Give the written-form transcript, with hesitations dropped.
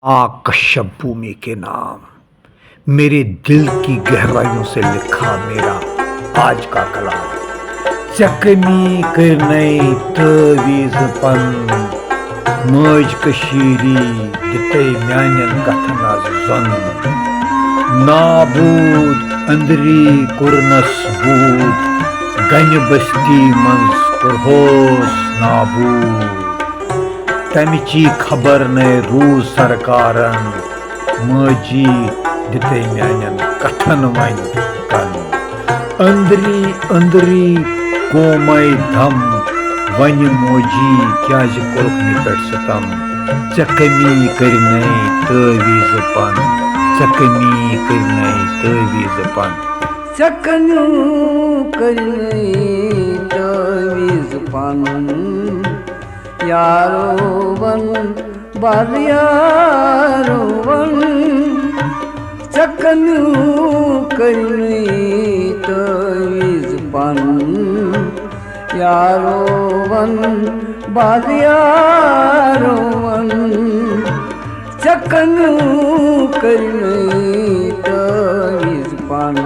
आकाश भूमि के नाम मेरे दिल की गहराइयों से लिखा मेरा आज का कलाम चकनी करनई तवीज पन मज कशीरी दिते म्यानन कथन आज जन नाबूद अंदरी कुरनस बूद गन बस्ती मंज कुरहोस नाबूद तमिची खबर न रूज सरकारन मजी दिते म्यानन कथन वन कन अंदरी अंदरी कोमय धम वन मोजी क्या कोलखनि पे सतम चकनी करने तवीज पन चकनी करने तवीज पन चकनू करने तवीज पन यारो वन बालियारो वन चकनू करने तवीज पन यारो वन बालियारो वन चकनू करने तवीज पन